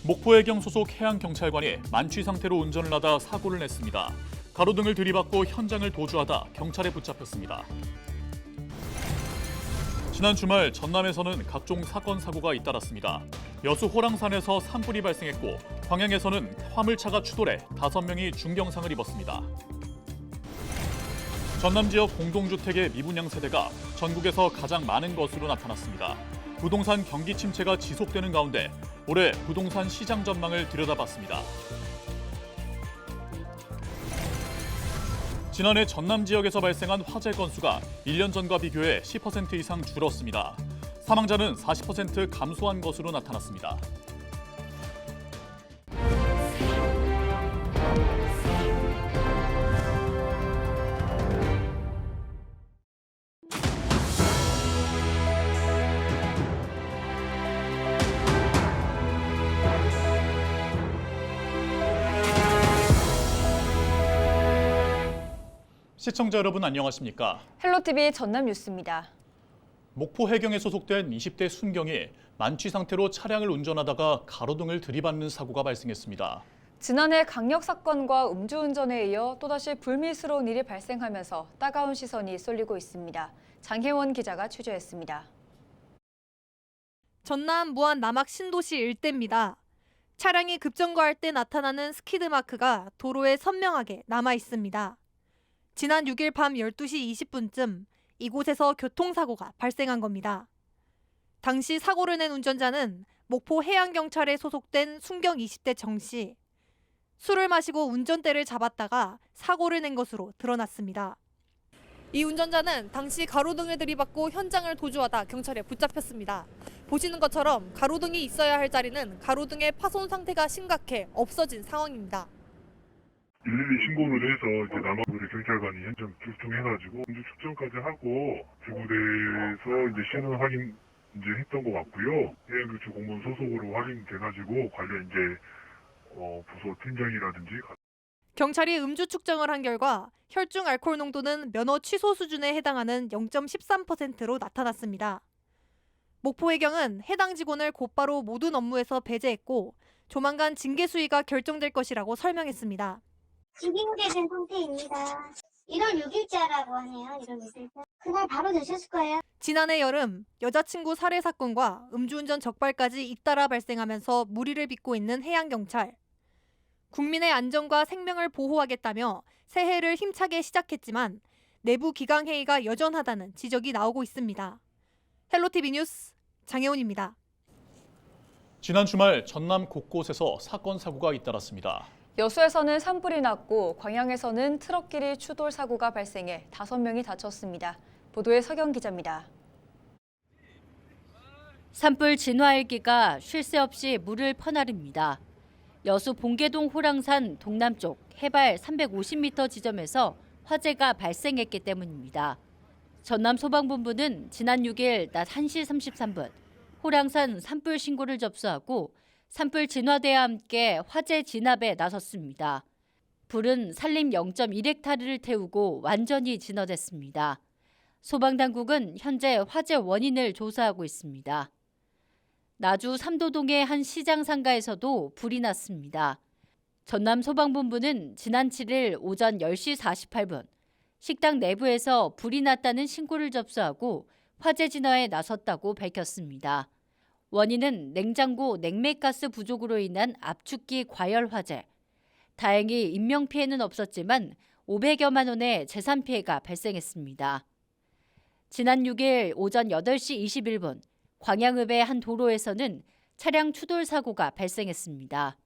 목포해경 소속 해양경찰관이 만취 상태로 운전을 하다 사고를 냈습니다. 가로등을 들이받고 현장을 도주하다 경찰에 붙잡혔습니다. 지난 주말 전남에서는 각종 사건 사고가 잇따랐습니다. 여수 호랑산에서 산불이 발생했고 광양에서는 화물차가 추돌해 5명이 중경상을 입었습니다. 전남 지역 공동주택의 미분양 세대가 전국에서 가장 많은 것으로 나타났습니다. 부동산 경기 침체가 지속되는 가운데 올해 부동산 시장 전망을 들여다봤습니다. 지난해 전남 지역에서 발생한 화재 건수가 1년 전과 비교해 10% 이상 줄었습니다. 사망자는 40% 감소한 것으로 나타났습니다. 시청자 여러분 안녕하십니까? 헬로티비 전남 뉴스입니다. 목포 해경에 소속된 20대 순경이 만취 상태로 차량을 운전하다가 가로등을 들이받는 사고가 발생했습니다. 지난해 강력 사건과 음주운전에 이어 또다시 불미스러운 일이 발생하면서 따가운 시선이 쏠리고 있습니다. 장혜원 기자가 취재했습니다. 전남 무안 남악 신도시 일대입니다. 차량이 급정거할 때 나타나는 스키드 마크가 도로에 선명하게 남아 있습니다. 지난 6일 밤 12시 20분쯤 이곳에서 교통사고가 발생한 겁니다. 당시 사고를 낸 운전자는 목포 해양경찰에 소속된 순경 20대 정 씨. 술을 마시고 운전대를 잡았다가 사고를 낸 것으로 드러났습니다. 이 운전자는 당시 가로등을 들이받고 현장을 도주하다 경찰에 붙잡혔습니다. 보시는 것처럼 가로등이 있어야 할 자리는 가로등의 파손 상태가 심각해 없어진 상황입니다. 112 신고를 해서 이제 남아구리 경찰관이 현장 출동해가지고 음주 측정까지 하고 지구대에서 이제 신원 확인 이제 했던 것 같고요. 해양경찰 공무원 소속으로 확인돼가지고 관련 이제 부서 팀장이라든지 경찰이 음주 측정을 한 결과 혈중 알코올 농도는 면허 취소 수준에 해당하는 0.13%로 나타났습니다. 목포해경은 해당 직원을 곧바로 모든 업무에서 배제했고 조만간 징계 수위가 결정될 것이라고 설명했습니다. 징계된 상태입니다. 1월 6일자라고 하네요. 1월 6일자. 그날 바로 되셨을 거예요. 지난해 여름 여자친구 살해 사건과 음주운전 적발까지 잇따라 발생하면서 무리를 빚고 있는 해양경찰. 국민의 안전과 생명을 보호하겠다며 새해를 힘차게 시작했지만 내부 기강 회의가 여전하다는 지적이 나오고 있습니다. 헬로티비 뉴스 장혜원입니다. 지난 주말 전남 곳곳에서 사건 사고가 잇따랐습니다. 여수에서는 산불이 났고 광양에서는 트럭끼리 추돌 사고가 발생해 5명이 다쳤습니다. 보도에 서경 기자입니다. 산불 진화 헬기가 쉴 새 없이 물을 퍼나릅니다. 여수 봉계동 호랑산 동남쪽 해발 350m 지점에서 화재가 발생했기 때문입니다. 전남 소방본부는 지난 6일 낮 1시 33분 호랑산 산불 신고를 접수하고 산불 진화대와 함께 화재 진압에 나섰습니다. 불은 산림 0.1헥타르를 태우고 완전히 진화됐습니다. 소방당국은 현재 화재 원인을 조사하고 있습니다. 나주 삼도동의 한 시장 상가에서도 불이 났습니다. 전남 소방본부는 지난 7일 오전 10시 48분 식당 내부에서 불이 났다는 신고를 접수하고 화재 진화에 나섰다고 밝혔습니다. 원인은 냉장고 냉매가스 부족으로 인한 압축기 과열 화재. 다행히 인명피해는 없었지만 500여만 원의 재산 피해가 발생했습니다. 지난 6일 오전 8시 21분 광양읍의 한 도로에서는 차량 추돌 사고가 발생했습니다.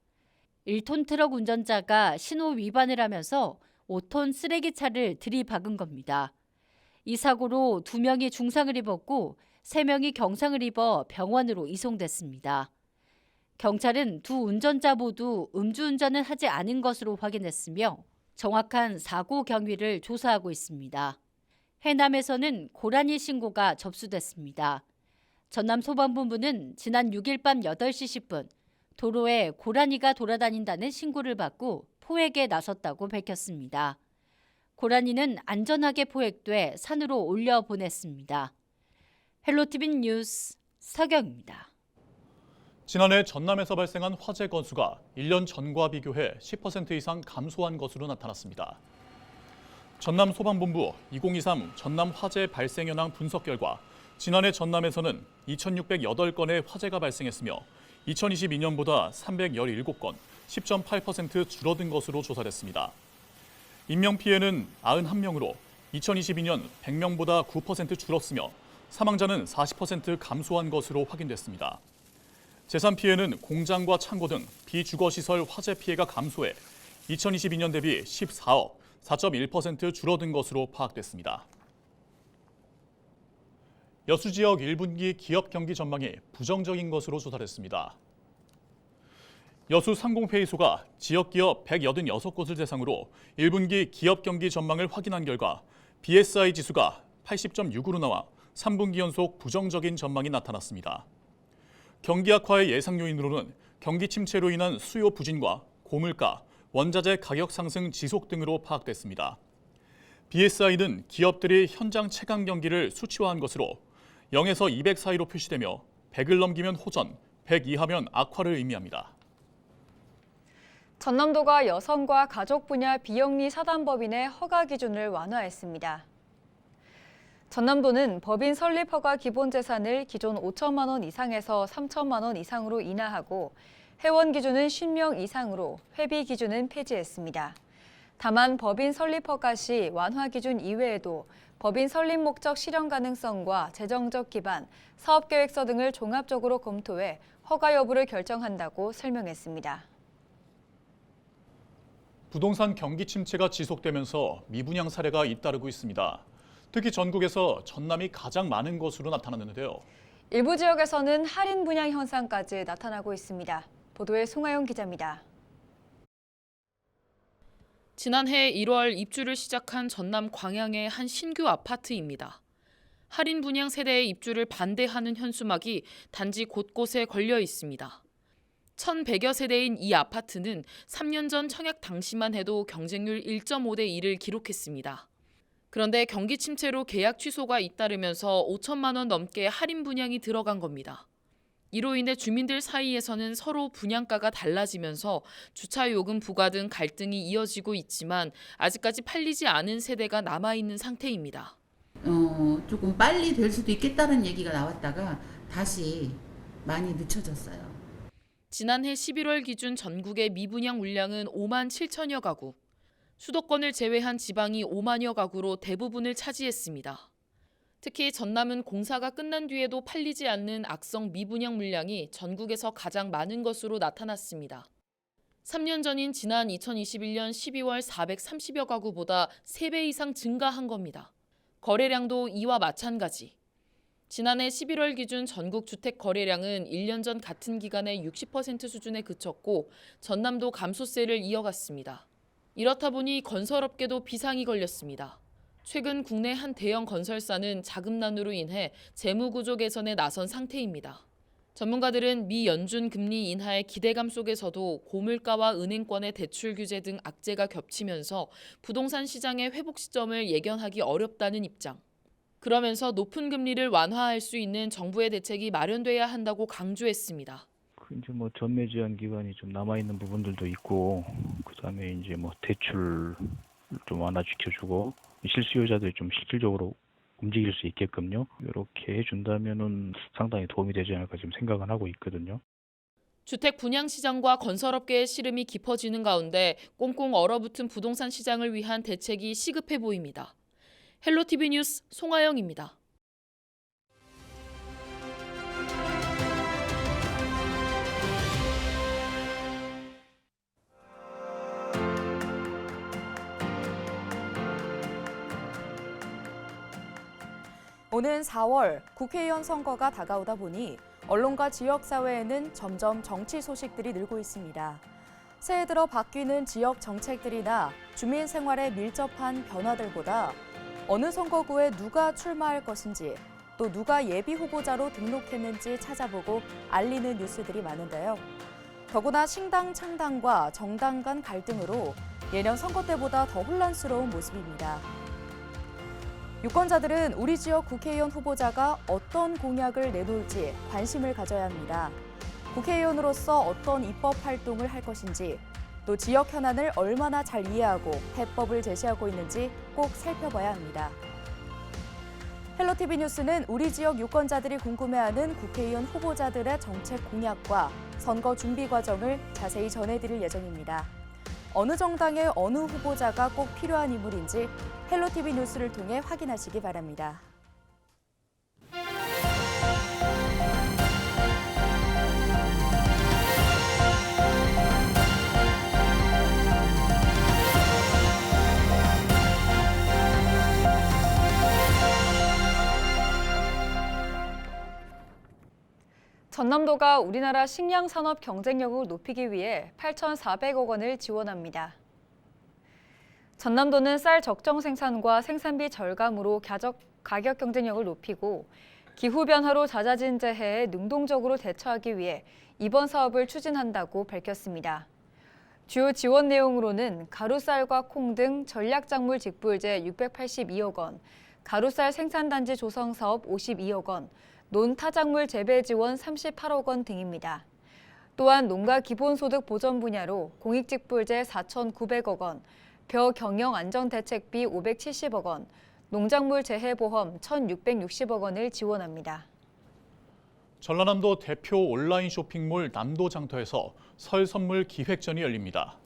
1톤 트럭 운전자가 신호 위반을 하면서 5톤 쓰레기차를 들이박은 겁니다. 이 사고로 2명이 중상을 입었고 3명이 경상을 입어 병원으로 이송됐습니다. 경찰은 두 운전자 모두 음주운전은 하지 않은 것으로 확인했으며 정확한 사고 경위를 조사하고 있습니다. 해남에서는 고라니 신고가 접수됐습니다. 전남 소방본부는 지난 6일 밤 8시 10분 도로에 고라니가 돌아다닌다는 신고를 받고 포획에 나섰다고 밝혔습니다. 고라니는 안전하게 포획돼 산으로 올려보냈습니다. 헬로티비 뉴스 서경입니다. 지난해 전남에서 발생한 화재 건수가 1년 전과 비교해 10% 이상 감소한 것으로 나타났습니다. 전남 소방본부 2023 전남 화재 발생 현황 분석 결과 지난해 전남에서는 2,608건의 화재가 발생했으며 2022년보다 317건, 10.8% 줄어든 것으로 조사됐습니다. 인명피해는 91명으로 2022년 100명보다 9% 줄었으며 사망자는 40% 감소한 것으로 확인됐습니다. 재산 피해는 공장과 창고 등 비주거시설 화재 피해가 감소해 2022년 대비 14억, 4.1% 줄어든 것으로 파악됐습니다. 여수 지역 1분기 기업 경기 전망이 부정적인 것으로 조사됐습니다. 여수 상공회의소가 지역 기업 186곳을 대상으로 1분기 기업 경기 전망을 확인한 결과 BSI 지수가 80.6으로 나와 3분기 연속 부정적인 전망이 나타났습니다. 경기 악화의 예상 요인으로는 경기 침체로 인한 수요 부진과 고물가, 원자재 가격 상승 지속 등으로 파악됐습니다. BSI는 기업들이 현장 체감 경기를 수치화한 것으로 0에서 200 사이로 표시되며 100을 넘기면 호전, 100 이하면 악화를 의미합니다. 전남도가 여성과 가족 분야 비영리 사단법인의 허가 기준을 완화했습니다. 전남도는 법인 설립 허가 기본 재산을 기존 5천만 원 이상에서 3천만 원 이상으로 인하하고 회원 기준은 10명 이상으로 회비 기준은 폐지했습니다. 다만 법인 설립 허가 시 완화 기준 이외에도 법인 설립 목적 실현 가능성과 재정적 기반, 사업계획서 등을 종합적으로 검토해 허가 여부를 결정한다고 설명했습니다. 부동산 경기 침체가 지속되면서 미분양 사례가 잇따르고 있습니다. 특히 전국에서 전남이 가장 많은 것으로 나타났는데요. 일부 지역에서는 할인 분양 현상까지 나타나고 있습니다. 보도에 송하영 기자입니다. 지난해 1월 입주를 시작한 전남 광양의 한 신규 아파트입니다. 할인 분양 세대의 입주를 반대하는 현수막이 단지 곳곳에 걸려 있습니다. 1,100여 세대인 이 아파트는 3년 전 청약 당시만 해도 경쟁률 1.5대 1을 기록했습니다. 그런데 경기 침체로 계약 취소가 잇따르면서 5천만 원 넘게 할인 분양이 들어간 겁니다. 이로 인해 주민들 사이에서는 서로 분양가가 달라지면서 주차 요금 부과 등 갈등이 이어지고 있지만 아직까지 팔리지 않은 세대가 남아있는 상태입니다. 조금 빨리 될 수도 있겠다는 얘기가 나왔다가 다시 많이 늦춰졌어요. 지난해 11월 기준 전국의 미분양 물량은 5만 7천여 가구, 수도권을 제외한 지방이 5만여 가구로 대부분을 차지했습니다. 특히 전남은 공사가 끝난 뒤에도 팔리지 않는 악성 미분양 물량이 전국에서 가장 많은 것으로 나타났습니다. 3년 전인 지난 2021년 12월 430여 가구보다 3배 이상 증가한 겁니다. 거래량도 이와 마찬가지. 지난해 11월 기준 전국 주택 거래량은 1년 전 같은 기간의 60% 수준에 그쳤고 전남도 감소세를 이어갔습니다. 이렇다 보니 건설업계도 비상이 걸렸습니다. 최근 국내 한 대형 건설사는 자금난으로 인해 재무구조 개선에 나선 상태입니다. 전문가들은 미 연준 금리 인하의 기대감 속에서도 고물가와 은행권의 대출 규제 등 악재가 겹치면서 부동산 시장의 회복 시점을 예견하기 어렵다는 입장. 그러면서 높은 금리를 완화할 수 있는 정부의 대책이 마련돼야 한다고 강조했습니다. 이제 전매 제한 기간이 좀 남아 있는 부분들도 있고, 그다음에 이제 대출 좀 완화시켜주고 실수요자들이 좀 실질적으로 움직일 수 있게끔요. 이렇게 해준다면은 상당히 도움이 되지 않을까 지금 생각은 하고 있거든요. 주택 분양 시장과 건설업계의 시름이 깊어지는 가운데 꽁꽁 얼어붙은 부동산 시장을 위한 대책이 시급해 보입니다. 헬로티비 뉴스 송하영입니다. 오는 4월 국회의원 선거가 다가오다 보니 언론과 지역사회에는 점점 정치 소식들이 늘고 있습니다. 새해 들어 바뀌는 지역 정책들이나 주민 생활에 밀접한 변화들보다 어느 선거구에 누가 출마할 것인지 또 누가 예비 후보자로 등록했는지 찾아보고 알리는 뉴스들이 많은데요. 더구나 신당 창당과 정당 간 갈등으로 예년 선거 때보다 더 혼란스러운 모습입니다. 유권자들은 우리 지역 국회의원 후보자가 어떤 공약을 내놓을지 관심을 가져야 합니다. 국회의원으로서 어떤 입법 활동을 할 것인지, 또 지역 현안을 얼마나 잘 이해하고 해법을 제시하고 있는지 꼭 살펴봐야 합니다. 헬로티비 뉴스는 우리 지역 유권자들이 궁금해하는 국회의원 후보자들의 정책 공약과 선거 준비 과정을 자세히 전해드릴 예정입니다. 어느 정당의 어느 후보자가 꼭 필요한 인물인지 헬로티비 뉴스를 통해 확인하시기 바랍니다. 전남도가 우리나라 식량 산업 경쟁력을 높이기 위해 8,400억 원을 지원합니다. 전남도는 쌀 적정 생산과 생산비 절감으로 가격 경쟁력을 높이고 기후변화로 잦아진 재해에 능동적으로 대처하기 위해 이번 사업을 추진한다고 밝혔습니다. 주요 지원 내용으로는 가루쌀과 콩 등 전략작물 직불제 682억 원, 가루쌀 생산단지 조성 사업 52억 원, 논타작물 재배 지원 38억 원 등입니다. 또한 농가 기본소득 보전 분야로 공익직불제 4,900억 원, 벼 경영 안전대책비 570억 원, 농작물 재해보험 1,660억 원을 지원합니다. 전라남도 대표 온라인 쇼핑몰 남도장터에서 설 선물 기획전이 열립니다.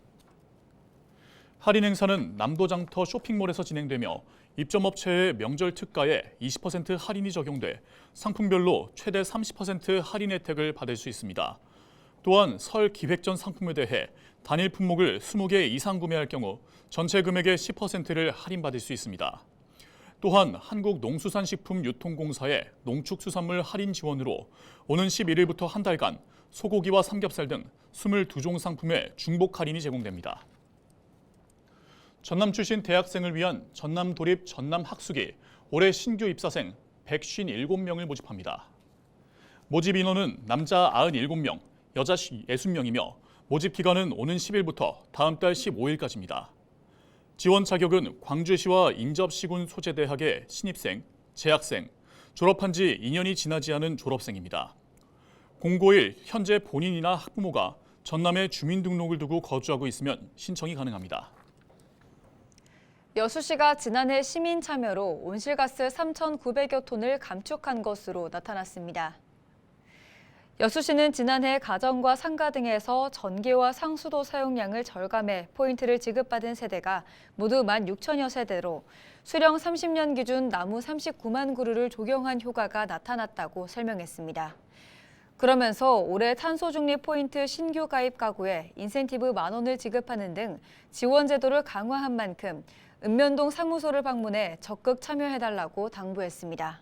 할인 행사는 남도장터 쇼핑몰에서 진행되며 입점업체의 명절 특가에 20% 할인이 적용돼 상품별로 최대 30% 할인 혜택을 받을 수 있습니다. 또한 설 기획전 상품에 대해 단일 품목을 20개 이상 구매할 경우 전체 금액의 10%를 할인받을 수 있습니다. 또한 한국농수산식품유통공사의 농축수산물 할인 지원으로 오는 11일부터 한 달간 소고기와 삼겹살 등 22종 상품에 중복 할인이 제공됩니다. 전남 출신 대학생을 위한 전남도립 전남학숙이 올해 신규 입사생 157명을 모집합니다. 모집 인원은 남자 97명, 여자 60명이며 모집 기간은 오는 10일부터 다음 달 15일까지입니다. 지원 자격은 광주시와 인접시군 소재대학의 신입생, 재학생, 졸업한 지 2년이 지나지 않은 졸업생입니다. 공고일 현재 본인이나 학부모가 전남에 주민등록을 두고 거주하고 있으면 신청이 가능합니다. 여수시가 지난해 시민 참여로 온실가스 3,900여 톤을 감축한 것으로 나타났습니다. 여수시는 지난해 가정과 상가 등에서 전기와 상수도 사용량을 절감해 포인트를 지급받은 세대가 모두 16,000여 세대로 수령 30년 기준 나무 39만 그루를 적용한 효과가 나타났다고 설명했습니다. 그러면서 올해 탄소중립 포인트 신규 가입 가구에 인센티브 10,000원을 지급하는 등 지원 제도를 강화한 만큼 읍면동 사무소를 방문해 적극 참여해달라고 당부했습니다.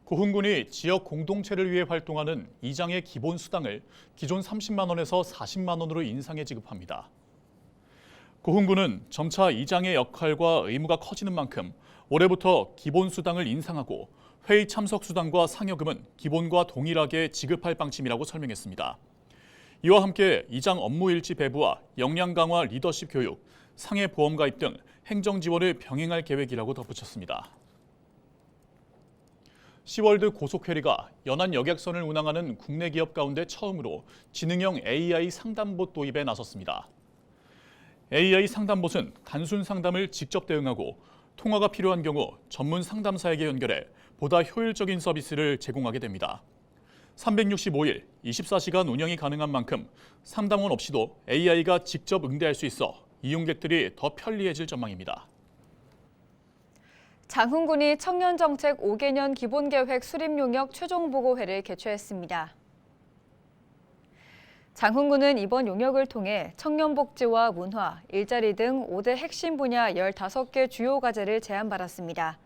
고흥군이 지역 공동체를 위해 활동하는 이장의 기본 수당을 기존 30만 원에서 40만 원으로 인상해 지급합니다. 고흥군은 점차 이장의 역할과 의무가 커지는 만큼 올해부터 기본 수당을 인상하고 회의 참석 수당과 상여금은 기본과 동일하게 지급할 방침이라고 설명했습니다. 이와 함께 이장 업무 일지 배부와 역량 강화 리더십 교육, 상해 보험 가입 등 행정 지원을 병행할 계획이라고 덧붙였습니다. 시월드 고속회리가 연안 여객선을 운항하는 국내 기업 가운데 처음으로 지능형 AI 상담봇 도입에 나섰습니다. AI 상담봇은 단순 상담을 직접 대응하고 통화가 필요한 경우 전문 상담사에게 연결해 보다 효율적인 서비스를 제공하게 됩니다. 365일 24시간 운영이 가능한 만큼 상담원 없이도 AI가 직접 응대할 수 있어 이용객들이 더 편리해질 전망입니다. 장흥군이 청년정책 5개년 기본계획 수립용역 최종보고회를 개최했습니다. 장흥군은 이번 용역을 통해 청년복지와 문화, 일자리 등 5대 핵심 분야 15개 주요 과제를 제안받았습니다.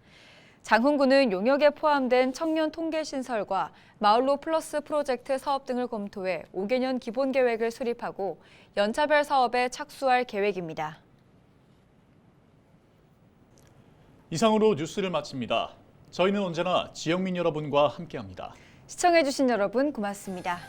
장흥군은 용역에 포함된 청년 통계 신설과 마을로 플러스 프로젝트 사업 등을 검토해 5개년 기본계획을 수립하고 연차별 사업에 착수할 계획입니다. 이상으로 뉴스를 마칩니다. 저희는 언제나 지역민 여러분과 함께합니다. 시청해주신 여러분 고맙습니다.